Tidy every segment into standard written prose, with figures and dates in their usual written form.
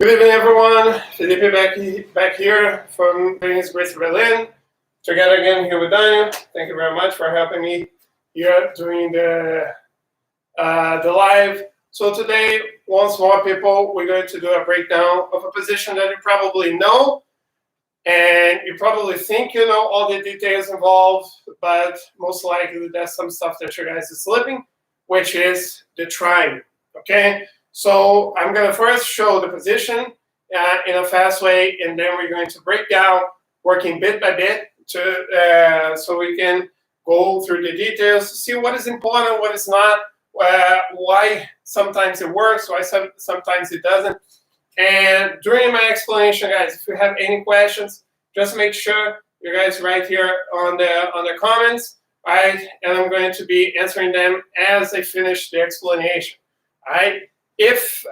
Good evening, everyone. Felipe back here from Gracie, Berlin. Together again here with Dania. Thank you very much for helping me here during the live. So today, once more, people, we're going to do a breakdown of a position that you probably know, and you probably think you know all the details involved, but most likely there's some stuff that you guys are slipping, which is the triangle. Okay. So I'm going to first show the position in a fast way, and then we're going to break down, working bit by bit, so we can go through the details to see what is important, what is not, why sometimes it works, why sometimes it doesn't. And during my explanation, guys, if you have any questions, just make sure you guys write here on the comments, right? And I'm going to be answering them as I finish the explanation, all right? If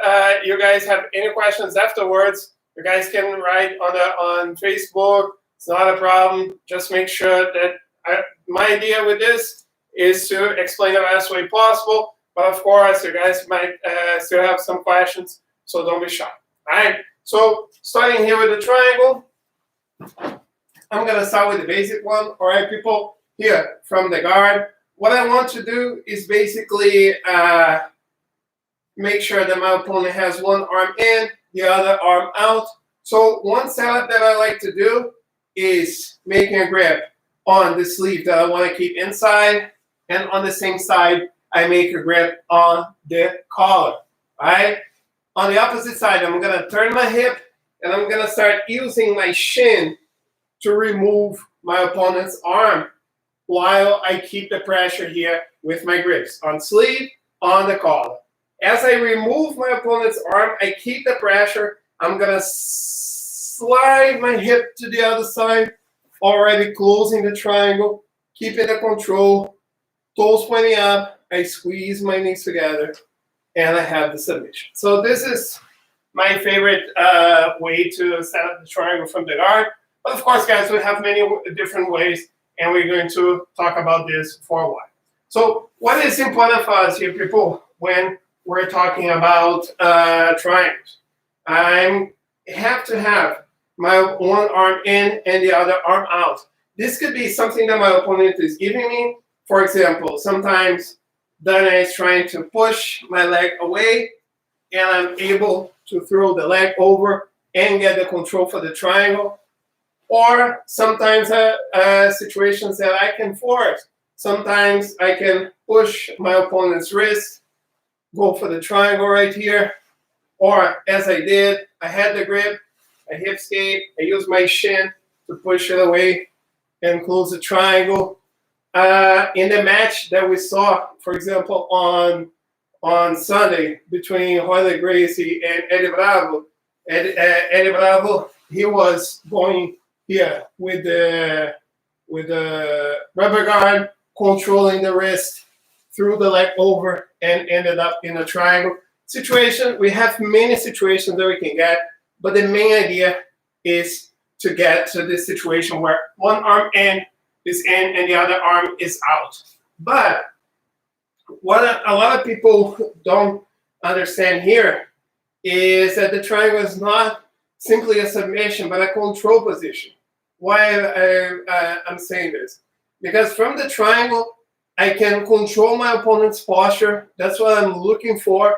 you guys have any questions afterwards, you guys can write on Facebook. It's not a problem. Just make sure that my idea with this is to explain the best way possible. But of course, you guys might still have some questions, so don't be shy. All right. So starting here with the triangle, I'm gonna start with the basic one. All right, people. Here from the guard, what I want to do is basically make sure that my opponent has one arm in, the other arm out. So one setup that I like to do is making a grip on the sleeve that I want to keep inside, and on the same side, I make a grip on the collar. All right? On the opposite side, I'm going to turn my hip, and I'm going to start using my shin to remove my opponent's arm while I keep the pressure here with my grips on sleeve, on the collar. As I remove my opponent's arm, I keep the pressure. I'm going to slide my hip to the other side, already closing the triangle, keeping the control, toes pointing up. I squeeze my knees together, and I have the submission. So this is my favorite way to set up the triangle from the guard. But of course, guys, we have many different ways, and we're going to talk about this for a while. So what is important for us here, people, when we're talking about triangles? I have to have my one arm in and the other arm out. This could be something that my opponent is giving me. For example, sometimes Dana is trying to push my leg away, and I'm able to throw the leg over and get the control for the triangle. Or sometimes situations that I can force. Sometimes I can push my opponent's wrist, go for the triangle right here, or as I did, I had the grip, I hip escape, I use my shin to push it away and close the triangle. In the match that we saw, for example, on Sunday between Gracie and Eddie Bravo, Eddie Bravo, he was going here with the rubber guard, controlling the wrist, threw the leg over, and ended up in a triangle situation. We have many situations that we can get, but the main idea is to get to this situation where one arm is in and the other arm is out. But what a lot of people don't understand here is that the triangle is not simply a submission, but a control position. Why I'm saying this? Because from the triangle, I can control my opponent's posture. That's what I'm looking for.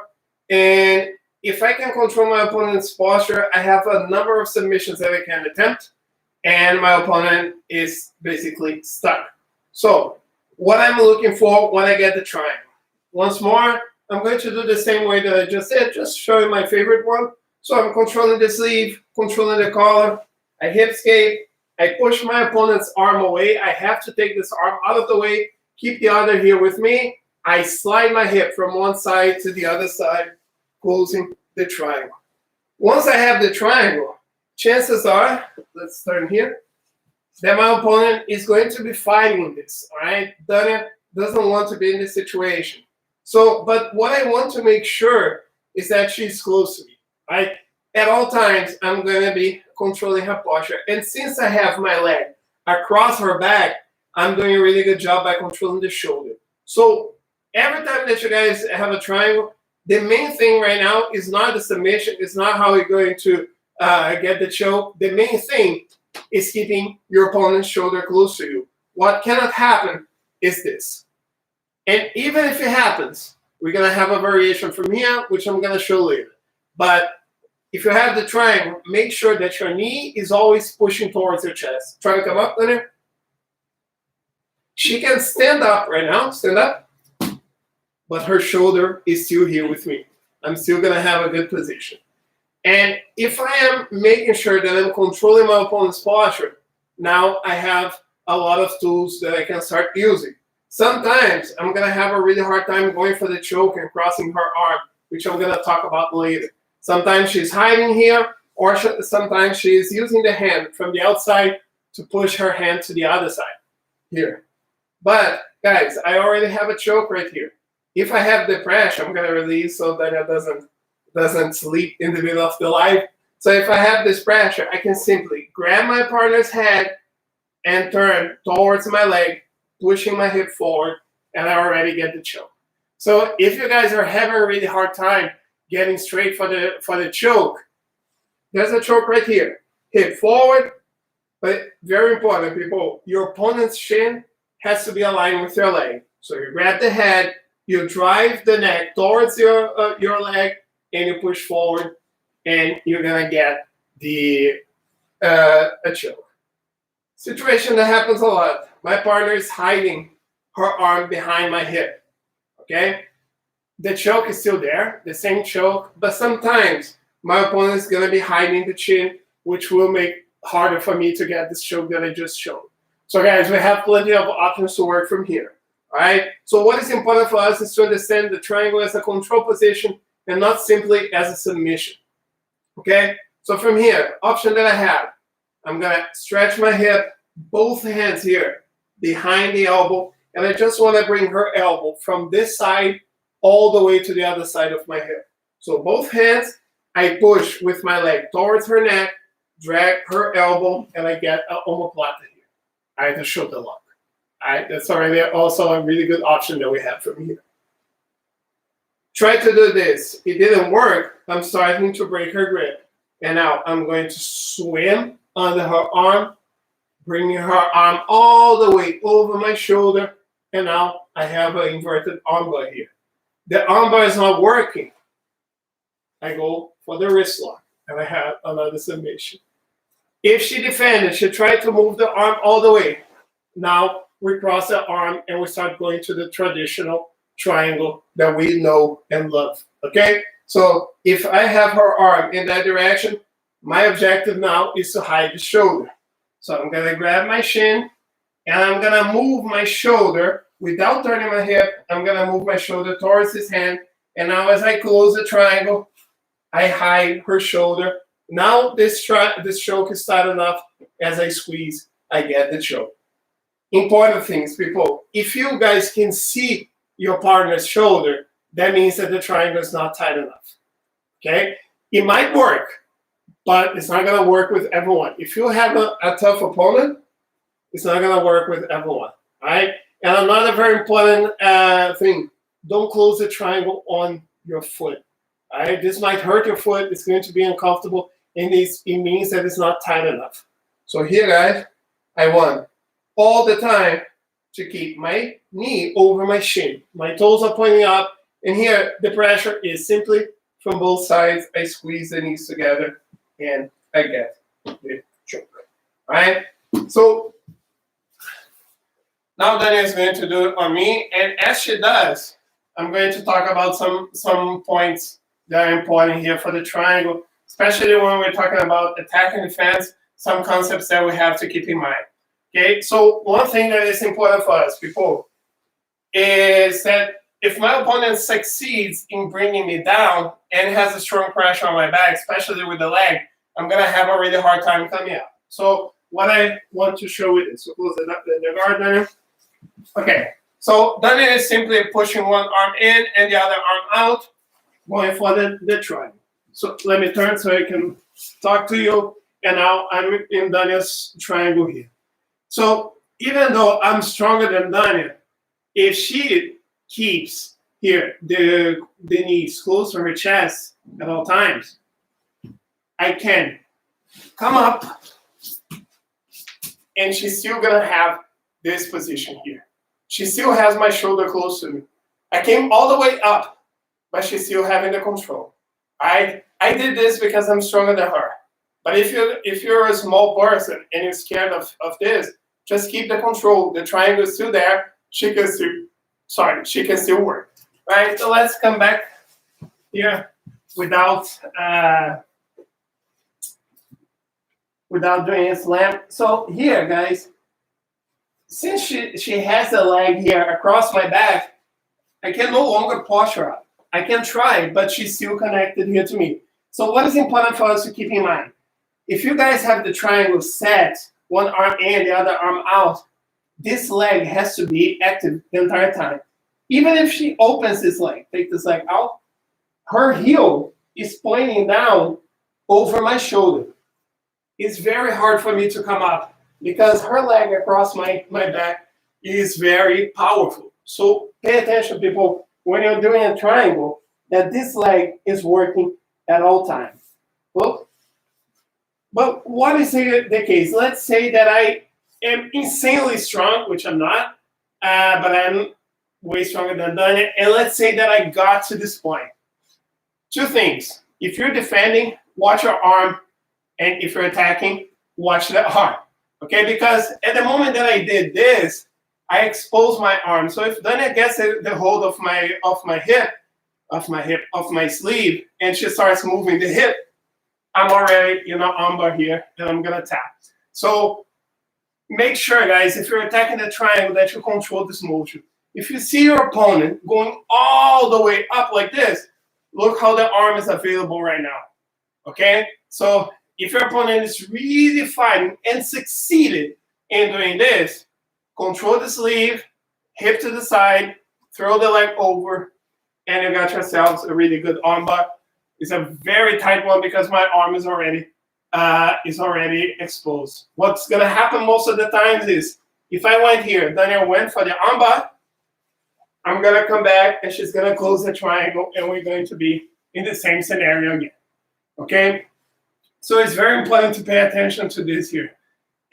And if I can control my opponent's posture, I have a number of submissions that I can attempt, and my opponent is basically stuck. So what I'm looking for when I get the triangle. Once more, I'm going to do the same way that I just did, just showing my favorite one. So I'm controlling the sleeve, controlling the collar. I hip escape. I push my opponent's arm away. I have to take this arm out of the way, keep the other here with me. I slide my hip from one side to the other side, closing the triangle. Once I have the triangle, chances are, let's turn here, that my opponent is going to be fighting this, all right? Dania doesn't want to be in this situation. So, but what I want to make sure is that she's close to me, right? At all times, I'm going to be controlling her posture. And since I have my leg across her back, I'm doing a really good job by controlling the shoulder. So every time that you guys have a triangle, The main thing right now is not the submission. It's not how you're going to get the choke. The main thing is keeping your opponent's shoulder close to you. What cannot happen is this. And even if it happens, we're going to have a variation from here, which I'm going to show later. But if you have the triangle, make sure that your knee is always pushing towards your chest. Try to come up, Dania. She can stand up right now. Stand up. But her shoulder is still here with me. I'm still going to have a good position. And if I am making sure that I'm controlling my opponent's posture, now I have a lot of tools that I can start using. Sometimes I'm going to have a really hard time going for the choke and crossing her arm, which I'm going to talk about later. Sometimes she's hiding here, or sometimes she is using the hand from the outside to push her hand to the other side here. But guys, I already have a choke right here. If I have the pressure, I'm going to release so that it doesn't sleep in the middle of the live. So if I have this pressure, I can simply grab my partner's head and turn towards my leg, pushing my hip forward, and I already get the choke. So if you guys are having a really hard time getting straight for the choke, there's a choke right here. Hip forward, but very important, people, your opponent's shin has to be aligned with your leg. So you grab the head, you drive the neck towards your leg, and you push forward, and you're gonna get a choke. Situation that happens a lot. My partner is hiding her arm behind my hip. Okay, the choke is still there, the same choke, but sometimes my opponent is gonna be hiding the chin, which will make harder for me to get this choke that I just showed. So guys, we have plenty of options to work from here. All right. So what is important for us is to understand the triangle as a control position and not simply as a submission. Okay. So from here, option that I have, I'm gonna stretch my hip, both hands here behind the elbow, and I just want to bring her elbow from this side all the way to the other side of my hip. So both hands, I push with my leg towards her neck, drag her elbow, and I get an omoplata here. I have to shoulder lock. All right, that's already also a really good option that we have from here. Try to do this. It didn't work. I'm starting to break her grip. And now I'm going to swim under her arm, bringing her arm all the way over my shoulder. And now I have an inverted armbar here. The armbar is not working. I go for the wrist lock, and I have another submission. If she defended, she tried to move the arm all the way. Now we cross the arm and we start going to the traditional triangle that we know and love. Okay? So if I have her arm in that direction, my objective now is to hide the shoulder. So I'm going to grab my shin and I'm going to move my shoulder without turning my hip. I'm going to move my shoulder towards his hand. And now as I close the triangle, I hide her shoulder. Now this choke is tight enough. As I squeeze, I get the choke. Important things, people. If you guys can see your partner's shoulder, that means that the triangle is not tight enough. Okay? It might work, but it's not going to work with everyone. If you have a tough opponent, it's not going to work with everyone. All right? And another very important thing, don't close the triangle on your foot. All right? This might hurt your foot. It's going to be uncomfortable, and it means that it's not tight enough. So here, guys, I want all the time to keep my knee over my shin. My toes are pointing up, and here the pressure is simply from both sides. I squeeze the knees together, and I get the choke. All right? So now Dania is going to do it on me, and as she does, I'm going to talk about some points that are important here for the triangle, especially when we're talking about attack and defense, some concepts that we have to keep in mind. Okay, so one thing that is important for us, people, is that if my opponent succeeds in bringing me down and has a strong pressure on my back, especially with the leg, I'm going to have a really hard time coming out. So what I want to show you is, so close the guard, Dania. Okay, so Dania is simply pushing one arm in and the other arm out, going for the triangle. So let me turn so I can talk to you. And now I'm in Dania's triangle here. So even though I'm stronger than Dania, if she keeps here, the knee is close to her chest at all times, I can come up, and she's still gonna have this position here. She still has my shoulder close to me. I came all the way up, but she's still having the control. I did this because I'm stronger than her. But if you're a small person and you're scared of this, just keep the control. The triangle is still there. She can still work. Right? So let's come back here without doing a slam. So here, guys, since she has a leg here across my back, I can no longer push her up. I can try, but she's still connected here to me. So what is important for us to keep in mind? If you guys have the triangle set, one arm in, the other arm out, this leg has to be active the entire time. Even if she opens this leg, take this leg out, her heel is pointing down over my shoulder. It's very hard for me to come up because her leg across my back is very powerful. So pay attention, people, when you're doing a triangle, that this leg is working at all times. Well, but what is the case? Let's say that I am insanely strong, which I'm not, but I'm way stronger than Dania. And let's say that I got to this point. Two things. If you're defending, watch your arm. And if you're attacking, watch the arm. Okay? Because at the moment that I did this, I exposed my arm. So if Dania gets the hold of my sleeve, and she starts moving the hip, I'm already in an armbar here, and I'm gonna tap. So make sure, guys, if you're attacking the triangle, that you control this motion. If you see your opponent going all the way up like this, look how the arm is available right now. Okay? So if your opponent is really fighting and succeeded in doing this, control the sleeve, hip to the side, throw the leg over, and you got yourselves a really good armbar. It's a very tight one because my arm is already exposed. What's gonna happen most of the times is if I went here, Dania went for the armbar, I'm gonna come back and she's gonna close the triangle and we're going to be in the same scenario again. Okay? So it's very important to pay attention to this here.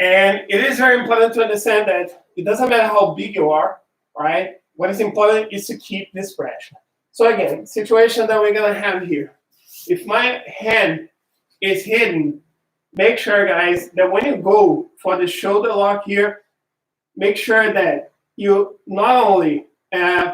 And it is very important to understand that it doesn't matter how big you are, right? What is important is to keep this pressure. So again, situation that we're gonna have here. If my hand is hidden, make sure, guys, that when you go for the shoulder lock here, make sure that you not only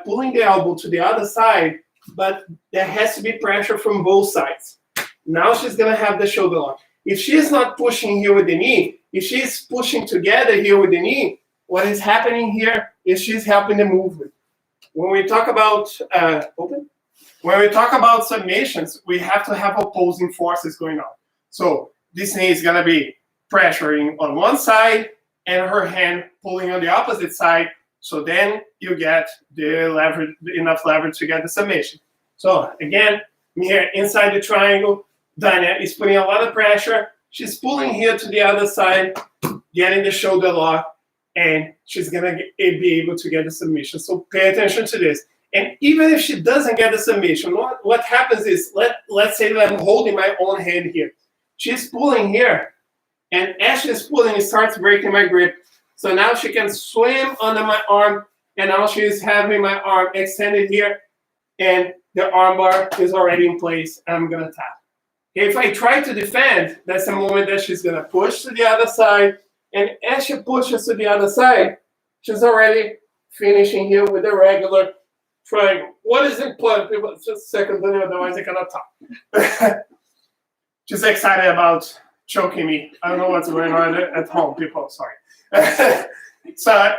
pulling the elbow to the other side, but there has to be pressure from both sides. Now she's gonna have the shoulder lock. If she's not pushing here with the knee, if she's pushing together here with the knee, what is happening here is she's helping the movement. When we talk about when we talk about submissions, we have to have opposing forces going on. So this knee is gonna be pressuring on one side and her hand pulling on the opposite side. So then you get the leverage, enough leverage to get the submission. So again, here inside the triangle, Dania is putting a lot of pressure. She's pulling here to the other side, getting the shoulder lock, and she's gonna be able to get the submission. So pay attention to this. And even if she doesn't get the submission, what happens is, let's say that I'm holding my own hand here. She's pulling here, and as she's pulling, it starts breaking my grip. So now she can swim under my arm, and now she's having my arm extended here, and the armbar is already in place, and I'm gonna tap. Okay, if I try to defend, that's the moment that she's gonna push to the other side, and as she pushes to the other side, she's already finishing here with a regular triangle. What is important, people? Just a second, otherwise I cannot talk. Just excited about choking me. I don't know what's going on at home, people. Sorry. So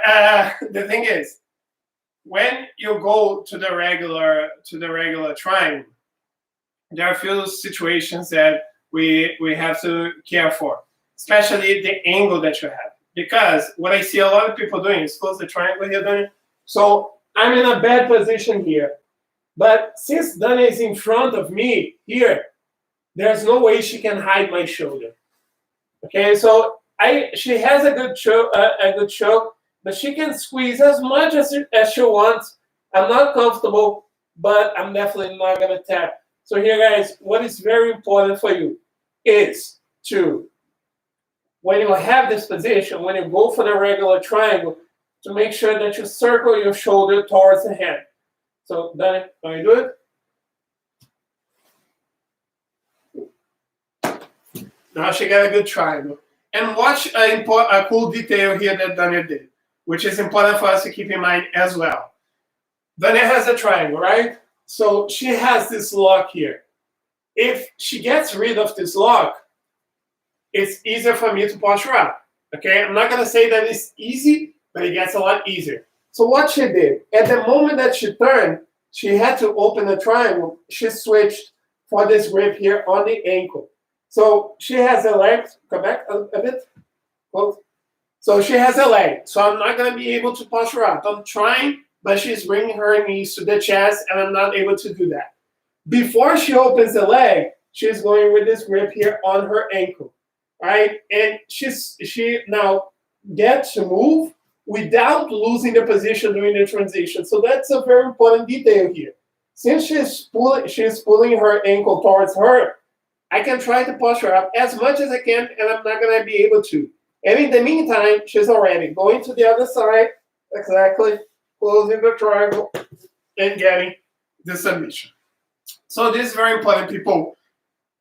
the thing is, when you go to the regular triangle, there are a few situations that we have to care for, especially the angle that you have. Because what I see a lot of people doing is close the triangle here, Dania. So I'm in a bad position here. But since Dania is in front of me here, there's no way she can hide my shoulder. Okay, so she has a good choke, but she can squeeze as much as she wants. I'm not comfortable but I'm definitely not going to tap. So here, guys, what is very important for you is to, when you have this position, when you go for the regular triangle, to make sure that you circle your shoulder towards the hand. So, Dani, can you do it? Now she got a good triangle. And watch a cool detail here that Dania did, which is important for us to keep in mind as well. Dania has a triangle, right? So she has this lock here. If she gets rid of this lock, it's easier for me to push her up. Okay, I'm not going to say that it's easy, but it gets a lot easier. So what she did, at the moment that she turned, she had to open the triangle. She switched for this grip here on the ankle. So she has a leg, come back a bit, close. So she has a leg, so I'm not going to be able to push her up. I'm trying, but she's bringing her knees to the chest, and I'm not able to do that. Before she opens the leg, she's going with this grip here on her ankle, right? And she now gets to move without losing the position during the transition. So that's a very important detail here. Since she's pulling her ankle towards her, I can try to push her up as much as I can, and I'm not going to be able to. And in the meantime, she's already going to the other side, exactly, closing the triangle, and getting the submission. So this is very important, people,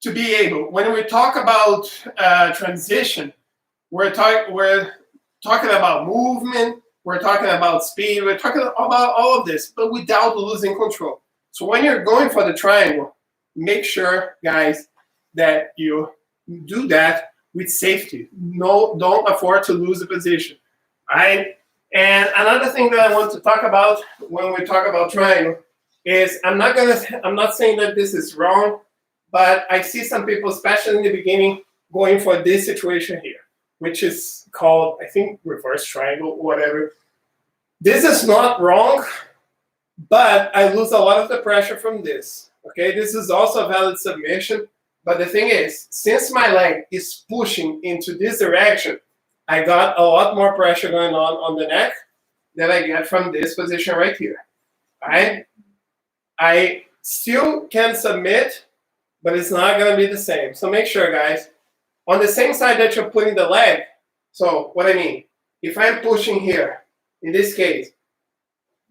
to be able, when we talk about transition, we're talking about movement, we're talking about speed, we're talking about all of this, but without losing control. So when you're going for the triangle, make sure, guys, that you do that with safety. No, don't afford to lose the position, right? And another thing that I want to talk about when we talk about triangle is I'm not saying that this is wrong, but I see some people, especially in the beginning, going for this situation here, which is called, I think, reverse triangle, whatever. This is not wrong, but I lose a lot of the pressure from this. Okay, this is also a valid submission. But the thing is, since my leg is pushing into this direction, I got a lot more pressure going on the neck than I get from this position right here. Right? I still can submit, but it's not going to be the same. So make sure, guys, on the same side that you're putting the leg, so what I mean, if I'm pushing here, in this case,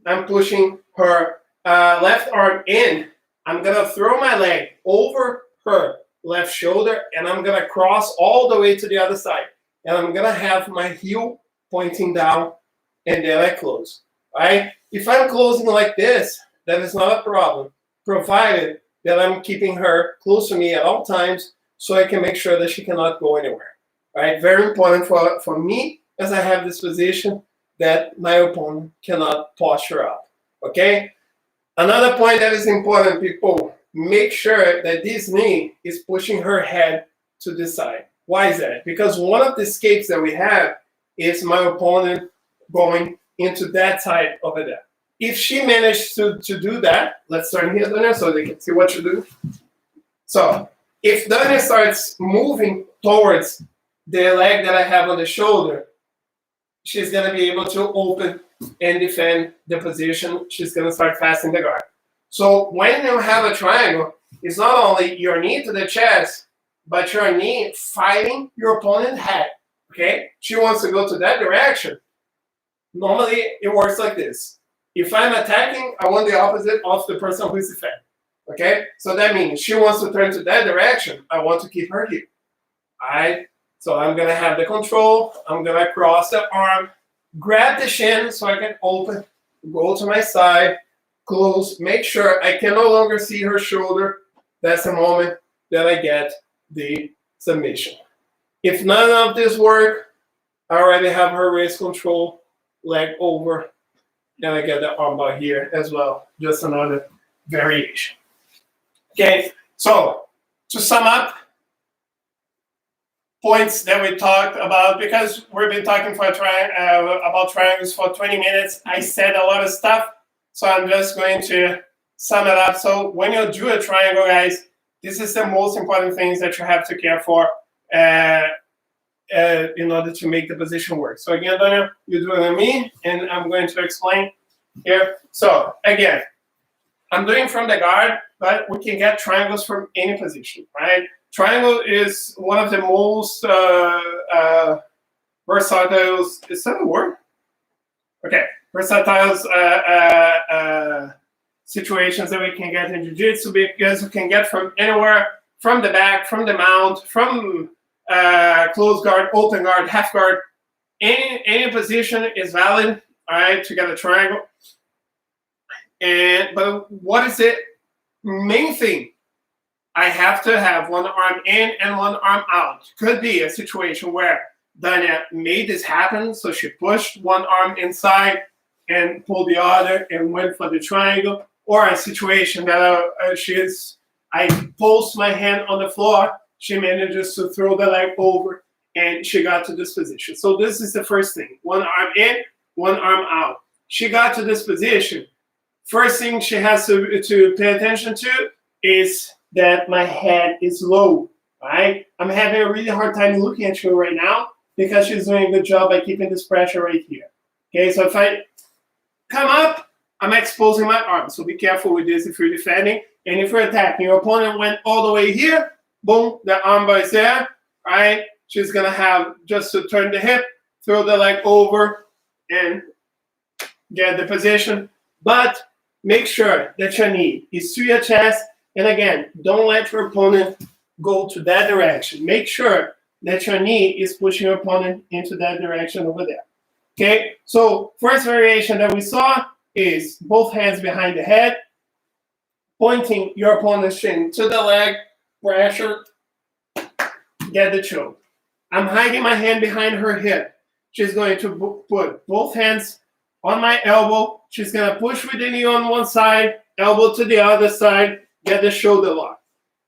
I'm pushing her left arm in, I'm going to throw my leg over her left shoulder, and I'm going to cross all the way to the other side. And I'm going to have my heel pointing down, and then I close. Right? If I'm closing like this, that is not a problem, provided that I'm keeping her close to me at all times so I can make sure that she cannot go anywhere. Right? Very important for me, as I have this position, that my opponent cannot push her up. Okay? Another point that is important, people, make sure that this knee is pushing her head to the side. Why is that? Because one of the escapes that we have is my opponent going into that side over there. If she managed to do that, let's turn here, Dania, so they can see what you do. So if Dania starts moving towards the leg that I have on the shoulder, she's going to be able to open and defend the position. She's going to start fastening the guard. So when you have a triangle, it's not only your knee to the chest, but your knee fighting your opponent's head, okay? She wants to go to that direction. Normally, it works like this. If I'm attacking, I want the opposite of the person who is defending, okay? So that means she wants to turn to that direction. I want to keep her here, all right? So I'm going to have the control. I'm going to cross the arm, grab the shin so I can open, go to my side, close, make sure I can no longer see her shoulder. That's the moment that I get the submission. If none of this work, I already have her wrist control, leg over, and I get the armbar here as well. Just another variation. Okay, so to sum up, points that we talked about, because we've been talking for about triangles for 20 minutes, I said a lot of stuff. So I'm just going to sum it up. So when you do a triangle, guys, this is the most important things that you have to care for in order to make the position work. So again, Dania, you do it on me, and I'm going to explain here. So again, I'm doing from the guard, but we can get triangles from any position, right? Triangle is one of the most versatile, is that a word? Okay, versatile situations that we can get in Jiu-Jitsu, because we can get from anywhere, from the back, from the mount, from close guard, open guard, half guard. Any position is valid, all right, to get a triangle. But what is it? Main thing, I have to have one arm in and one arm out. Could be a situation where Dania made this happen, so she pushed one arm inside and pulled the other and went for the triangle, or a situation that I post my hand on the floor, she manages to throw the leg over, and she got to this position. So this is the first thing, one arm in, one arm out. She got to this position. First thing she has to pay attention to is that my head is low, right? I'm having a really hard time looking at you right now because she's doing a good job by keeping this pressure right here. Okay, so if I come up, I'm exposing my arm. So be careful with this if you're defending. And if you're attacking, your opponent went all the way here, boom, the armbar is there, right? She's gonna have just to turn the hip, throw the leg over, and get the position. But make sure that your knee is to your chest. And again, don't let your opponent go to that direction. Make sure that your knee is pushing your opponent into that direction over there. Okay, so first variation that we saw is both hands behind the head, pointing your opponent's shin to the leg, pressure, get the choke. I'm hiding my hand behind her hip. She's going to put both hands on my elbow. She's going to push with the knee on one side, elbow to the other side, get the shoulder lock.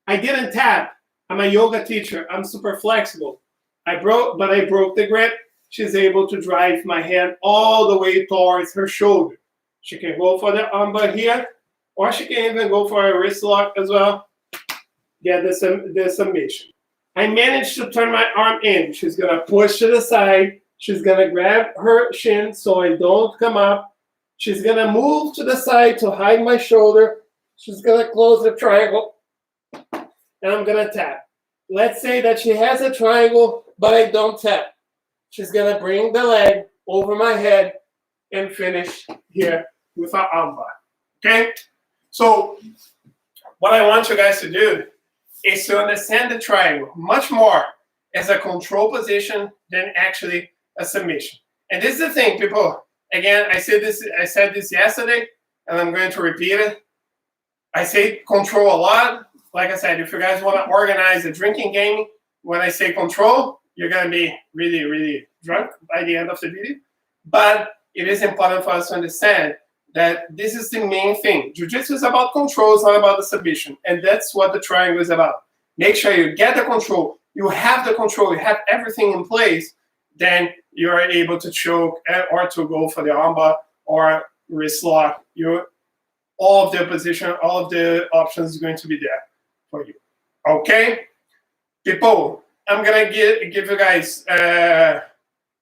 I didn't tap. I'm a yoga teacher. I'm super flexible. I broke the grip. She's able to drive my hand all the way towards her shoulder. She can go for the armbar here, or she can even go for a wrist lock as well. Get the submission. I managed to turn my arm in. She's going to push to the side. She's going to grab her shin so I don't come up. She's going to move to the side to hide my shoulder. She's going to close the triangle, and I'm going to tap. Let's say that she has a triangle, but I don't tap. She's going to bring the leg over my head and finish here with our armbar. Okay? So what I want you guys to do is to understand the triangle much more as a control position than actually a submission. And this is the thing, people. Again, I said this yesterday, and I'm going to repeat it. I say control a lot. Like I said, if you guys want to organize a drinking game, when I say control, you're going to be really, really drunk by the end of the video. But it is important for us to understand that this is the main thing. Jiu-Jitsu is about control, it's not about the submission. And that's what the triangle is about. Make sure you get the control. You have the control. You have everything in place. Then you are able to choke or to go for the armbar or wrist lock. All of the position, all of the options are going to be there for you. Okay? People, I'm going to give you guys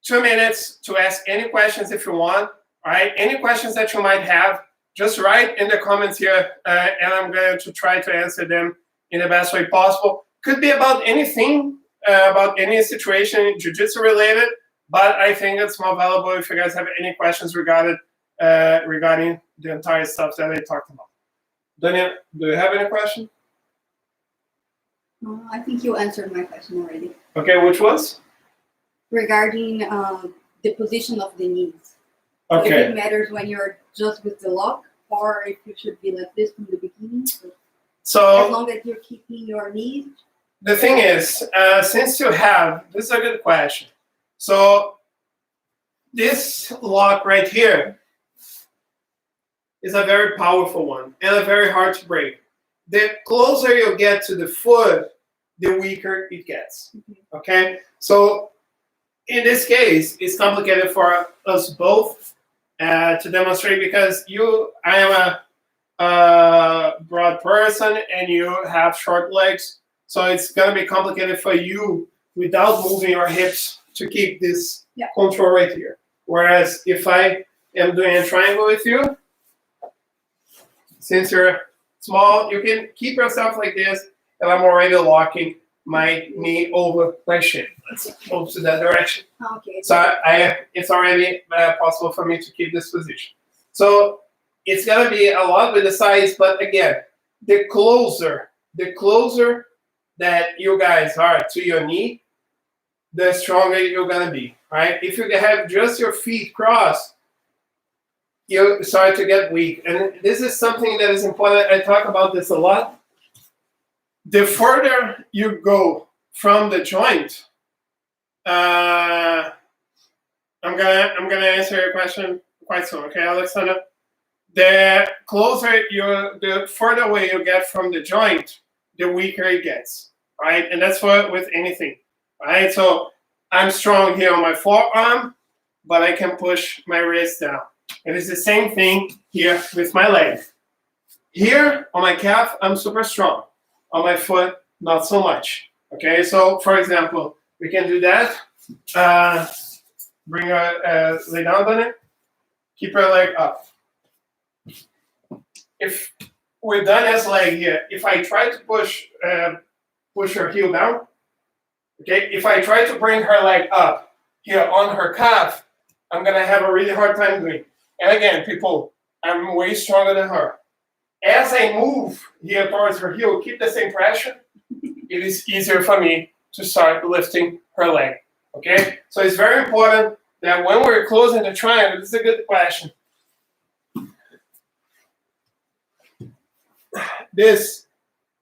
2 minutes to ask any questions if you want. All right? Any questions that you might have, just write in the comments here, and I'm going to try to answer them in the best way possible. Could be about anything, about any situation Jiu-Jitsu related, but I think it's more valuable if you guys have any questions regarding the entire stuff that I talked about. Dania, do you have any question? I think you answered my question already. Okay, which was? Regarding the position of the knees. Okay. If it matters when you're just with the lock, or if you should be like this from the beginning. So as long as you're keeping your knees. The thing is, since you have, this is a good question. So this lock right here is a very powerful one and a very hard to break. The closer you get to the foot, the weaker it gets. Okay? So in this case, it's complicated for us both to demonstrate because I am a broad person and you have short legs. So it's going to be complicated for you without moving your hips to keep this control right here. Whereas if I am doing a triangle with you, since you're small, you can keep yourself like this, and I'm already locking my knee over my shin. Let's move to that direction. Okay. So it's already possible for me to keep this position. So it's gonna be a lot with the size, but again, the closer that you guys are to your knee, the stronger you're gonna be, right? If you have just your feet crossed, you start to get weak. And this is something that is important. I talk about this a lot. The further you go from the joint, I'm gonna answer your question quite soon, okay, Alexander? The further away you get from the joint, the weaker it gets, right? And that's what with anything, right? So I'm strong here on my forearm, but I can push my wrist down. And it's the same thing here with my leg. Here on my calf, I'm super strong. On my foot, not so much. Okay, so for example, we can do that. Bring her, lay down on it. Keep her leg up. If with Dania's leg here, if I try to push her heel down, okay, if I try to bring her leg up here on her calf, I'm gonna have a really hard time doing it. And again, people, I'm way stronger than her. As I move here towards her heel, keep the same pressure, it is easier for me to start lifting her leg, okay? So it's very important that when we're closing the triangle, this is a good question. This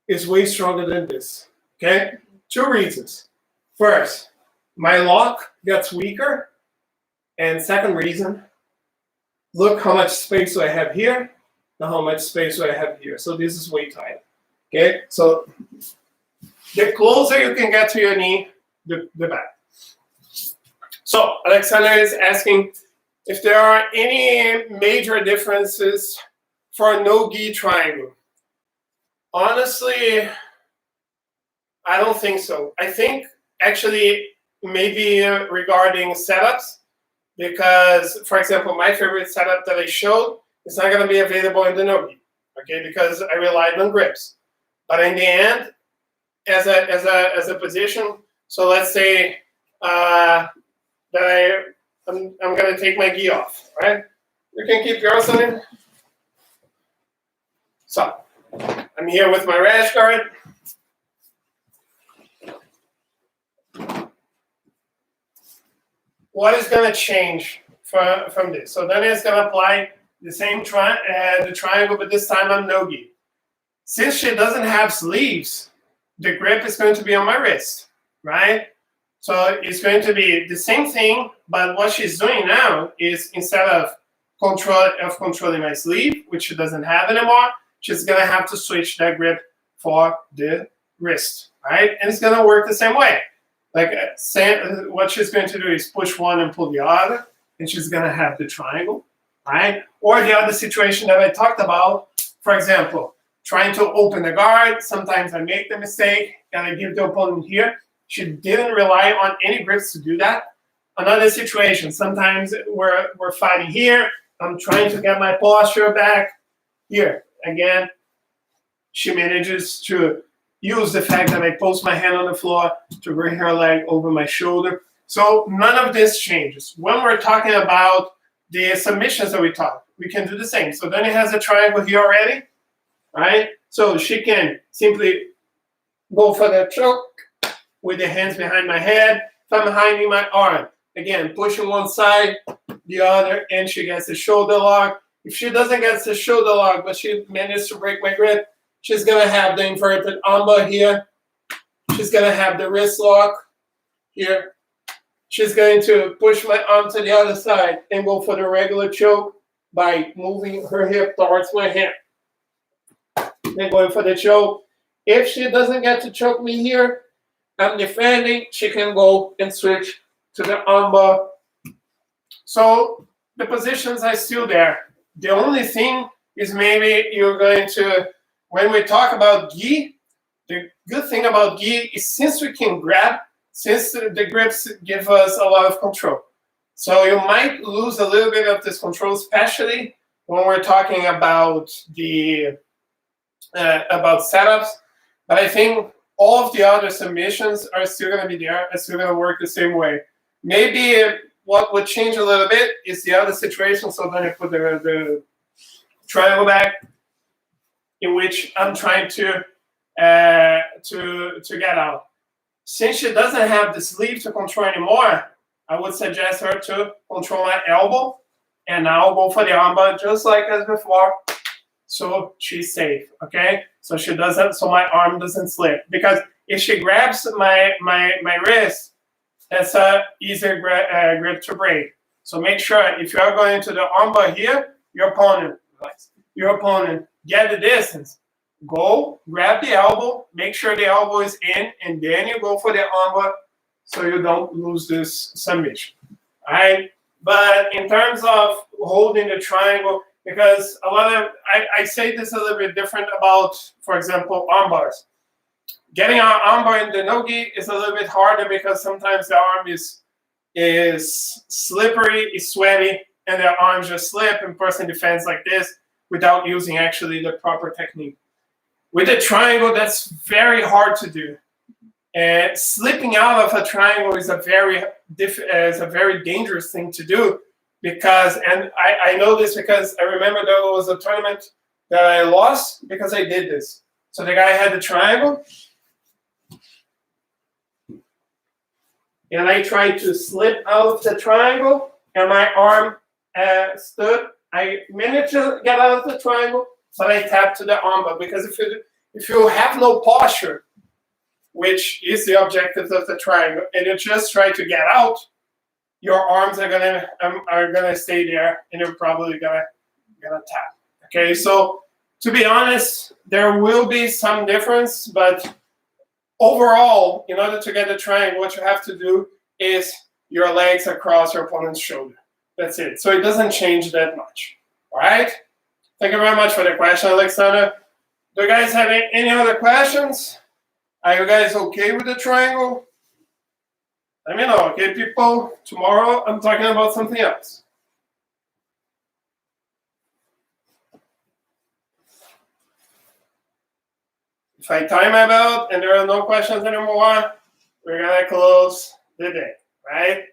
is way stronger than this, okay? 2 reasons. First, my lock gets weaker. And second reason, look how much space do I have here and how much space do I have here. So this is way tight, okay? So the closer you can get to your knee, the better. So Alexander is asking if there are any major differences for a no-gi triangle. Honestly, I don't think so. I think actually maybe regarding setups, because, for example, my favorite setup that I showed is not going to be available in the no-gi, okay? Because I relied on grips. But in the end, as a position, so let's say that I'm going to take my gi off, right? You can keep yours on it. So I'm here with my rash guard. What is going to change from this? So then it's going to apply the same the triangle, but this time I'm no-gi. Since she doesn't have sleeves, the grip is going to be on my wrist, right? So it's going to be the same thing, but what she's doing now is instead of controlling my sleeve, which she doesn't have anymore, she's going to have to switch that grip for the wrist, right? And it's going to work the same way. Like what she's going to do is push one and pull the other, and she's going to have the triangle, right? Or the other situation that I talked about, for example, trying to open the guard. Sometimes I make the mistake and I give the opponent here. She didn't rely on any grips to do that. Another situation, sometimes we're fighting here. I'm trying to get my posture back here. Again, she manages to use the fact that I post my hand on the floor to bring her leg over my shoulder. So none of this changes. When we're talking about the submissions that we taught, we can do the same. So then it has a triangle here already, right? So she can simply go for the choke with the hands behind my head, thumb behind my arm. Again, pushing one side, the other, and she gets the shoulder lock. If she doesn't get the shoulder lock, but she manages to break my grip, she's going to have the inverted armbar here. She's going to have the wrist lock here. She's going to push my arm to the other side and go for the regular choke by moving her hip towards my hand. Then going for the choke. If she doesn't get to choke me here, I'm defending. She can go and switch to the armbar. So the positions are still there. The only thing is maybe you're going to, when we talk about gi, the good thing about gi is since we can grab, since the grips give us a lot of control. So you might lose a little bit of this control, especially when we're talking about the about setups. But I think all of the other submissions are still going to be there, are still going to work the same way. Maybe what would change a little bit is the other situation. So then I put the triangle back, in which I'm trying to get out. Since she doesn't have the sleeve to control anymore, I would suggest her to control my elbow, and now go for the armbar just like as before, so she's safe. Okay, so she doesn't, so my arm doesn't slip, because if she grabs my wrist, that's a easier grip to break. So make sure if you are going to the armbar here, your opponent get the distance. Go, grab the elbow, make sure the elbow is in, and then you go for the armbar so you don't lose this submission. All right? But in terms of holding the triangle, because a lot of, I say this a little bit different about, for example, armbars. Getting our armbar in the no-gi is a little bit harder because sometimes the arm is slippery, is sweaty, and the arm just slip, and person defends like this without using actually the proper technique. With a triangle, that's very hard to do. And slipping out of a triangle is a very dangerous thing to do, because, and I know this because I remember there was a tournament that I lost because I did this. So the guy had the triangle, and I tried to slip out of the triangle, and my arm stood. I managed to get out of the triangle, but I tapped to the armbar, because if you have no posture, which is the objective of the triangle, and you just try to get out, your arms are gonna stay there, and you're probably gonna tap. Okay, so to be honest, there will be some difference, but overall, in order to get the triangle, what you have to do is your legs across your opponent's shoulder. That's it. So it doesn't change that much. All right. Thank you very much for the question, Alexander. Do you guys have any other questions? Are you guys okay with the triangle? Let me know, okay, people? Tomorrow, I'm talking about something else. If I tie my belt and there are no questions anymore, we're gonna close the day, right?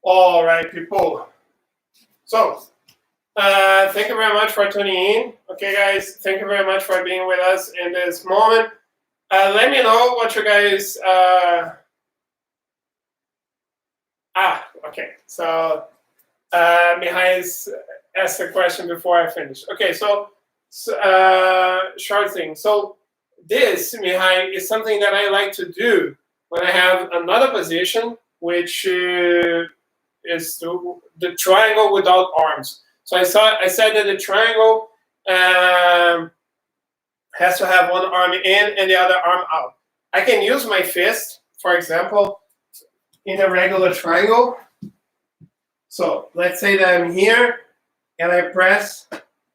All right, people. So, thank you very much for tuning in. Okay, guys, thank you very much for being with us in this moment. Let me know what you guys... okay. So, Mihai's asked a question before I finish. Okay, so short thing. So, this, Mihai, is something that I like to do when I have another position, which is the triangle without arms. So I said that the triangle has to have one arm in and the other arm out. I can use my fist, for example, in a regular triangle. So let's say that I'm here and I press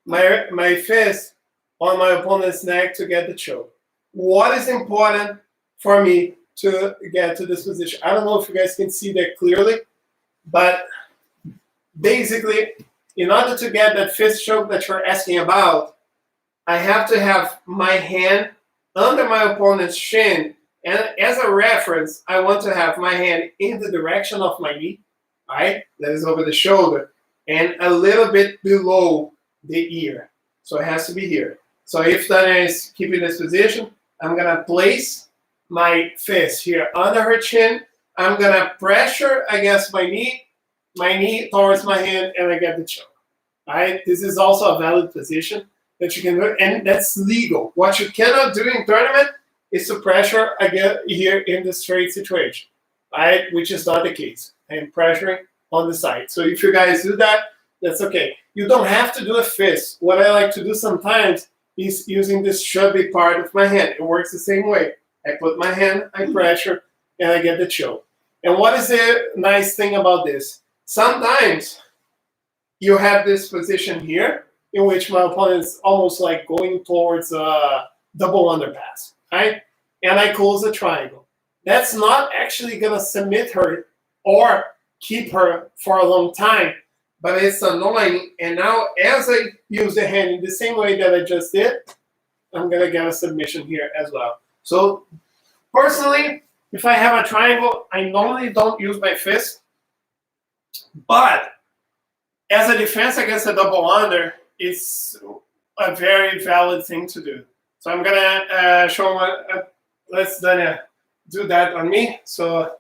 my fist on my opponent's neck to get the choke. What is important for me to get to this position? I don't know if you guys can see that clearly, but basically, in order to get that fist choke that you're asking about, I have to have my hand under my opponent's shin, and as a reference, I want to have my hand in the direction of my knee, right? That is over the shoulder, and a little bit below the ear. So it has to be here. So if that is keeping this position, I'm gonna place my fist here under her chin. I'm gonna pressure against my knee towards my hand, and I get the choke. All right, this is also a valid position that you can do, and that's legal. What you cannot do in tournament is to pressure again here in the straight situation, right? Which is not the case. I am pressuring on the side. So if you guys do that, that's okay. You don't have to do a fist. What I like to do sometimes is using this chubby part of my hand. It works the same way. I put my hand, I pressure, and I get the choke. And what is the nice thing about this? Sometimes you have this position here in which my opponent is almost like going towards a double underpass, right? and I close the triangle. That's not actually gonna submit her or keep her for a long time, but it's annoying. And now as I use the hand in the same way that I just did, I'm gonna get a submission here as well. So personally, if I have a triangle, I normally don't use my fist, but as a defense against a double under, it's a very valid thing to do. So I'm gonna show let's Dania do that on me, so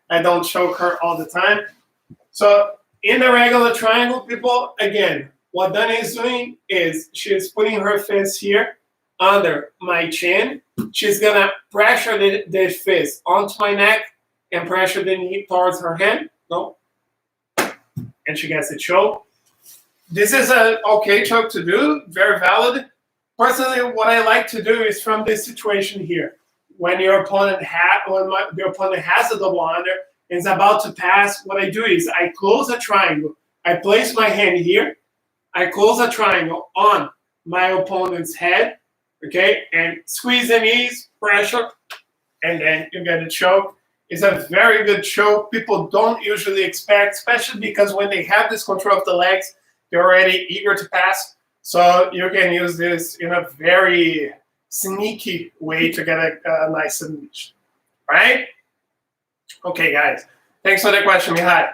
I don't choke her all the time. So in the regular triangle, people, again, what Dania is doing is she's putting her fist here under my chin. She's gonna pressure the fist onto my neck and pressure the knee towards her hand. No. And she gets a choke. This is an okay choke to do, very valid. Personally, what I like to do is from this situation here, when your opponent the opponent has a double under and is about to pass, what I do is I close a triangle. I place my hand here. I close a triangle on my opponent's head, okay, and squeeze the knees, pressure, and then you get a choke. It's a very good choke. People don't usually expect, especially because when they have this control of the legs, they're already eager to pass. So you can use this in a very sneaky way to get a nice submission, right? Okay, guys. Thanks for the question, Mihai.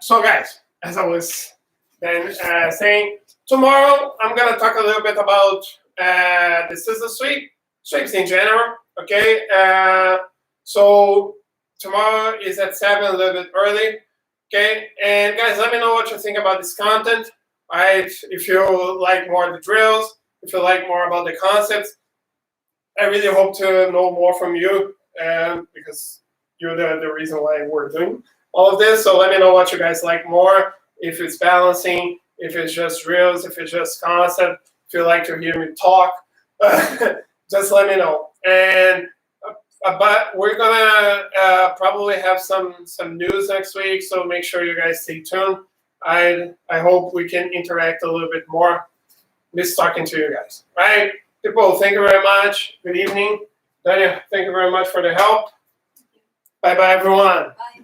So, guys, as I was then saying, tomorrow I'm going to talk a little bit about the scissor sweeps in general, okay? So tomorrow is at 7, a little bit early, okay? And guys, let me know what you think about this content, right? If you like more of the drills, if you like more about the concepts, I really hope to know more from you because you're the reason why we're doing all of this. So let me know what you guys like more, if it's balancing, if it's just drills, if it's just concept, if you like to hear me talk, just let me know. And but we're gonna probably have some news next week, so make sure you guys stay tuned. I hope we can interact a little bit more. Miss talking to you guys. Right, people, thank you very much. Good evening. Dania, thank you very much for the help. Bye bye, everyone. Bye.